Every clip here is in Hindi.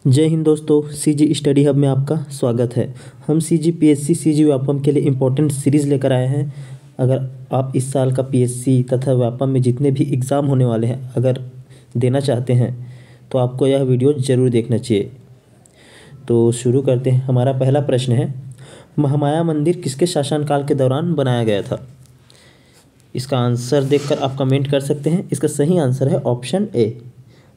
जय हिंद दोस्तों, सीजी स्टडी हब में आपका स्वागत है। हम सीजी पीएससी सीजी व्यापम के लिए इम्पोर्टेंट सीरीज़ लेकर आए हैं। अगर आप इस साल का पीएससी तथा व्यापम में जितने भी एग्ज़ाम होने वाले हैं अगर देना चाहते हैं तो आपको यह वीडियो ज़रूर देखना चाहिए। तो शुरू करते हैं। हमारा पहला प्रश्न है, महामाया मंदिर किसके शासनकाल के दौरान बनाया गया था? इसका आंसर देखकर आप कमेंट कर सकते हैं। इसका सही आंसर है ऑप्शन ए,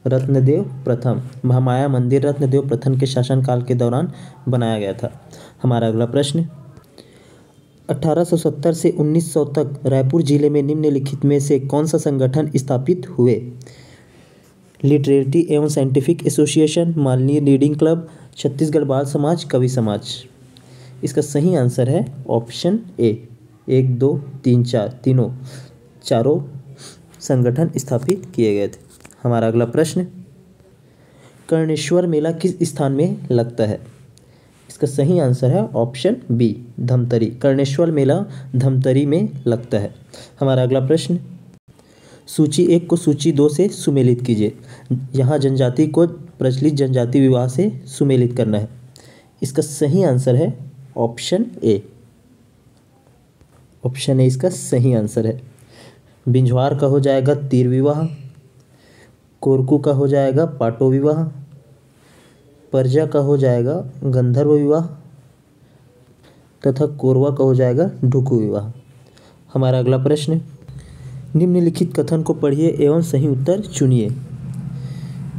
रत्नदेव प्रथम। महामाया मंदिर रत्नदेव प्रथम के शासनकाल के दौरान बनाया गया था। हमारा अगला प्रश्न, 1870 से 1900 तक रायपुर जिले में निम्नलिखित में से कौन सा संगठन स्थापित हुए? लिटरेरी एवं scientific association, Malini reading club, Chhattisgarh बाल समाज, कवि समाज। इसका सही आंसर है ऑप्शन ए, 1, 2, 3, 4 चारों संगठन स्थापित किए गए थे। हमारा अगला प्रश्न, कर्णेश्वर मेला किस स्थान में लगता है? इसका सही आंसर है ऑप्शन बी, धमतरी। कर्णेश्वर मेला धमतरी में लगता है। हमारा अगला प्रश्न, सूची 1 को सूची 2 से सुमेलित कीजिए। यहाँ जनजाति को प्रचलित जनजाति विवाह से सुमेलित करना है। इसका सही आंसर है ऑप्शन ए। ऑप्शन ए इसका सही आंसर है। बिंझवार का हो जाएगा तीर विवाह, कोरकू का हो जाएगा पाटो विवाह, परजा का हो जाएगा गंधर्व विवाह तथा कोरवा का हो जाएगा ढुकू विवाह। हमारा अगला प्रश्न, निम्नलिखित कथन को पढ़िए एवं सही उत्तर चुनिए।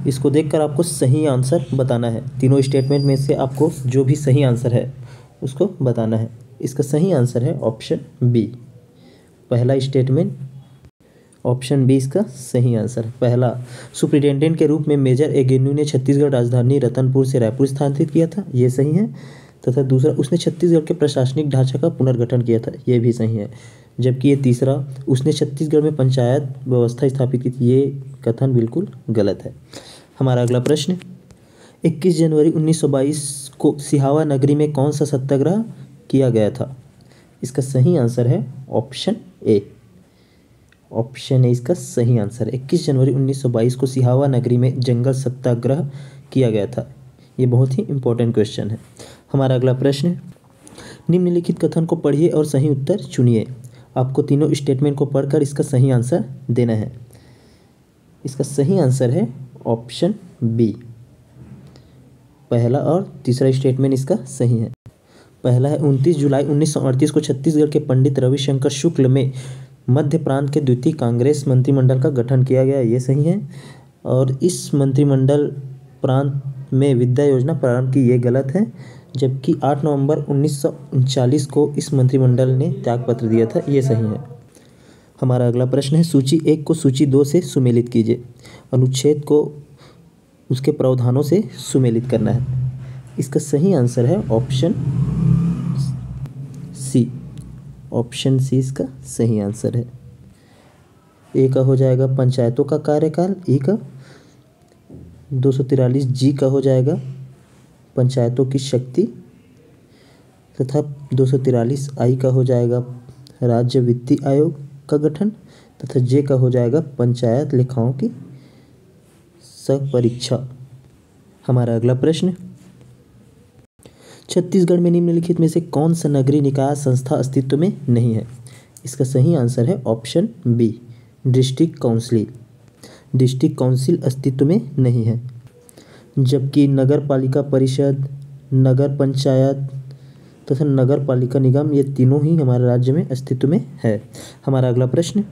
इसको देखकर आपको सही आंसर बताना है। तीनों स्टेटमेंट में से आपको जो भी सही आंसर है उसको बताना है। इसका सही आंसर है ऑप्शन बी, पहला स्टेटमेंट। ऑप्शन बी इसका सही आंसर। पहला, सुप्रिटेंडेंट के रूप में मेजर एगेन्यू ने छत्तीसगढ़ राजधानी रतनपुर से रायपुर स्थानांतरित किया था, ये सही है। तथा दूसरा, उसने छत्तीसगढ़ के प्रशासनिक ढांचा का पुनर्गठन किया था, ये भी सही है। जबकि ये तीसरा, उसने छत्तीसगढ़ में पंचायत व्यवस्था स्थापित की थी, ये कथन बिल्कुल गलत है। हमारा अगला प्रश्न, 21 जनवरी 1922 को सिहावा नगरी में कौन सा सत्याग्रह किया गया था? इसका सही आंसर है ऑप्शन ए। ऑप्शन ए इसका सही आंसर है। 21 जनवरी 1922 को सिहावा नगरी में जंगल सत्याग्रह किया गया था। ये बहुत ही इंपॉर्टेंट क्वेश्चन है। हमारा अगला प्रश्न, निम्नलिखित कथन को पढ़िए और सही उत्तर चुनिए। आपको तीनों स्टेटमेंट को पढ़कर इसका सही आंसर देना है। इसका सही आंसर है ऑप्शन बी, पहला और तीसरा स्टेटमेंट इसका सही है। पहला है, 29 जुलाई 1938 को छत्तीसगढ़ के पंडित रविशंकर शुक्ल में मध्य प्रांत के द्वितीय कांग्रेस मंत्रिमंडल का गठन किया गया, ये सही है। और इस मंत्रिमंडल प्रांत में विद्या योजना प्रारंभ की, ये गलत है। जबकि 8 नवंबर 1939 को इस मंत्रिमंडल ने त्यागपत्र दिया था, ये सही है। हमारा अगला प्रश्न है, सूची 1 को सूची 2 से सुमेलित कीजिए। अनुच्छेद को उसके प्रावधानों से सुमेलित करना है। इसका सही आंसर है ऑप्शन सी। ऑप्शन सी इसका सही आंसर है। ए का हो जाएगा पंचायतों का कार्यकाल, ई का 243 जी का हो जाएगा पंचायतों की शक्ति तथा 243 आई का हो जाएगा राज्य वित्तीय आयोग का गठन तथा जे का हो जाएगा पंचायत लेखाओं की परीक्षा। हमारा अगला प्रश्न, छत्तीसगढ़ में निम्नलिखित में से कौन सा नगरीय निकाय संस्था अस्तित्व में नहीं है? इसका सही आंसर है option B, district council. District council अस्तित्व में नहीं है। जबकि नगर पालिका परिषद, नगर पंचायत तथा नगर पालिका निगम, ये तीनों ही हमारे राज्य में अस्तित्व में है। हमारा अगला प्रश्न,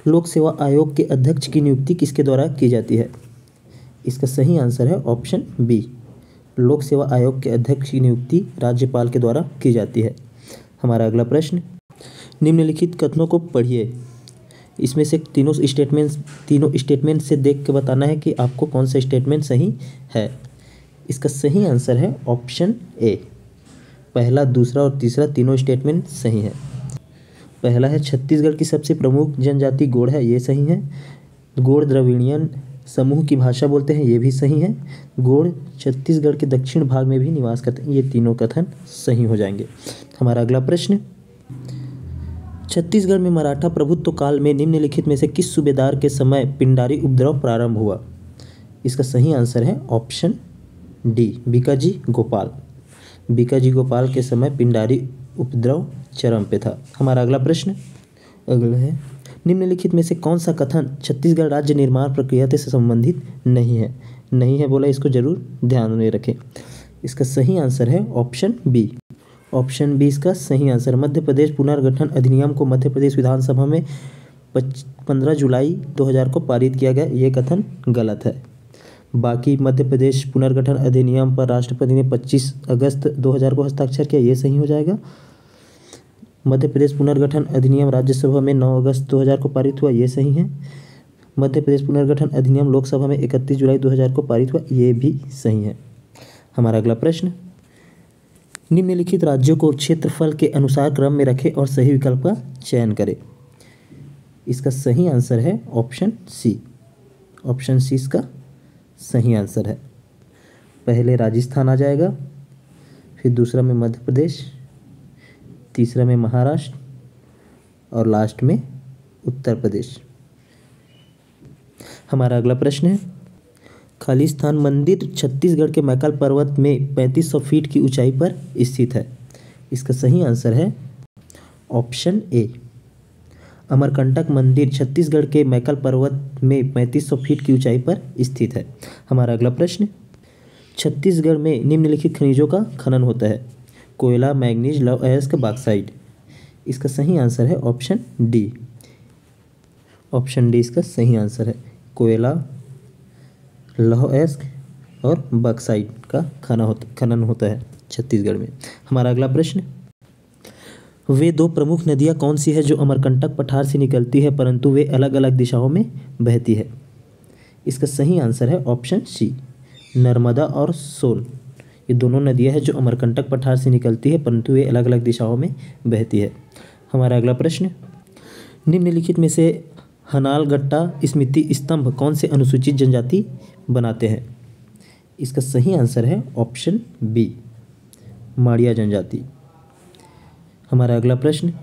लोक सेवा आयोग के अध्यक्ष की नियुक्ति किसके द्वारा की जाती है? इसका सही आंसर है ऑप्शन बी, लोक सेवा आयोग के अध्यक्ष की नियुक्ति राज्यपाल के द्वारा की जाती है। हमारा अगला प्रश्न, निम्नलिखित कथनों को पढ़िए। इसमें से तीनों स्टेटमेंट से देख के बताना है कि आपको कौन सा स्टेटमेंट सही है। इसका सही आंसर है ऑप्शन ए, पहला, दूसरा और तीसरा तीनों स्टेटमेंट सही है। पहला है, छत्तीसगढ़ की सबसे प्रमुख जनजाति गोंड है, ये सही है। गोंड द्रविड़ियन समूह की भाषा बोलते हैं, ये भी सही है। गोंड छत्तीसगढ़ के दक्षिण भाग में भी निवास करते हैं, ये तीनों कथन सही हो जाएंगे। हमारा अगला प्रश्न, छत्तीसगढ़ में मराठा प्रभुत्व काल में निम्नलिखित में से किस सूबेदार के समय पिंडारी उपद्रव प्रारंभ हुआ? इसका सही आंसर है ऑप्शन डी, बीकाजी गोपाल। बीकाजी गोपाल के समय पिंडारी उपद्रव चरम पे था। हमारा अगला प्रश्न अगला है, निम्नलिखित में से कौन सा कथन छत्तीसगढ़ राज्य निर्माण प्रक्रिया से संबंधित नहीं है? नहीं है बोला, इसको जरूर ध्यान में रखें। इसका सही आंसर है ऑप्शन बी। ऑप्शन बी इसका सही आंसर। मध्य प्रदेश पुनर्गठन अधिनियम को मध्य प्रदेश विधानसभा में 15 जुलाई 2000 को पारित किया गया, ये कथन गलत है। बाकी मध्य प्रदेश पुनर्गठन अधिनियम पर राष्ट्रपति ने 25 अगस्त 2000 को हस्ताक्षर किया, ये सही हो जाएगा। मध्य प्रदेश पुनर्गठन अधिनियम राज्यसभा में 9 अगस्त 2000 को पारित हुआ, ये सही है। मध्य प्रदेश पुनर्गठन अधिनियम लोकसभा में 31 जुलाई 2000 को पारित हुआ, ये भी सही है। हमारा अगला प्रश्न, निम्नलिखित राज्यों को क्षेत्रफल के अनुसार क्रम में रखें और सही विकल्प का चयन करें। इसका सही आंसर है ऑप्शन सी। ऑप्शन सी इसका सही आंसर है। पहले राजस्थान आ जाएगा, फिर दूसरा में मध्य प्रदेश, तीसरा में महाराष्ट्र और लास्ट में उत्तर प्रदेश। हमारा अगला प्रश्न है, खालिस्तान मंदिर छत्तीसगढ़ के मैकाल पर्वत में 3500 फीट की ऊंचाई पर स्थित है। इसका सही आंसर है ऑप्शन ए। अमरकंटक मंदिर छत्तीसगढ़ के मैकाल पर्वत में 3500 फीट की ऊंचाई पर स्थित है। हमारा अगला प्रश्न, छत्तीसगढ़ में निम्नलिखित खनिजों का खनन होता है? कोयला, मैग्नीज, लौह अयस्क, बॉक्साइट। इसका सही आंसर है ऑप्शन डी। ऑप्शन डी इसका सही आंसर है। कोयला, लौह अयस्क और बॉक्साइट का खनन होता है छत्तीसगढ़ में। हमारा अगला प्रश्न, वे दो प्रमुख नदियाँ कौन सी है जो अमरकंटक पठार से निकलती है परंतु वे अलग अलग दिशाओं में बहती है? इसका सही आंसर है ऑप्शन सी, नर्मदा और सोन। ये दोनों नदियाँ हैं जो अमरकंटक पठार से निकलती है परंतु वे अलग अलग दिशाओं में बहती है। हमारा अगला प्रश्न, निम्नलिखित में से हनालगट्टा स्मृति स्तंभ कौन से अनुसूचित जनजाति बनाते हैं? इसका सही आंसर है ऑप्शन बी, माड़िया जनजाति। हमारा अगला प्रश्न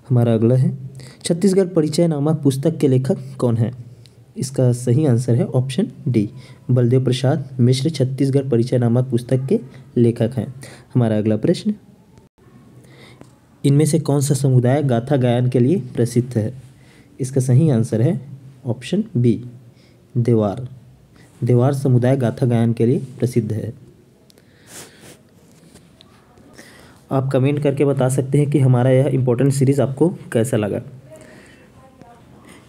हमारा अगला है, छत्तीसगढ़ परिचय नामक पुस्तक के लेखक कौन है? इसका सही आंसर है ऑप्शन डी, बलदेव प्रसाद मिश्र छत्तीसगढ़ परिचय नामक पुस्तक के लेखक हैं। हमारा अगला प्रश्न, इनमें से कौन सा समुदाय गाथा गायन के लिए प्रसिद्ध है? इसका सही आंसर है ऑप्शन बी, देवार। देवार समुदाय गाथा गायन के लिए प्रसिद्ध है। आप कमेंट करके बता सकते हैं कि हमारा यह इम्पोर्टेंट सीरीज़ आपको कैसा लगा।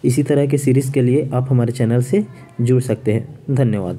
इसी तरह के सीरीज़ के लिए आप हमारे चैनल से जुड़ सकते हैं। धन्यवाद।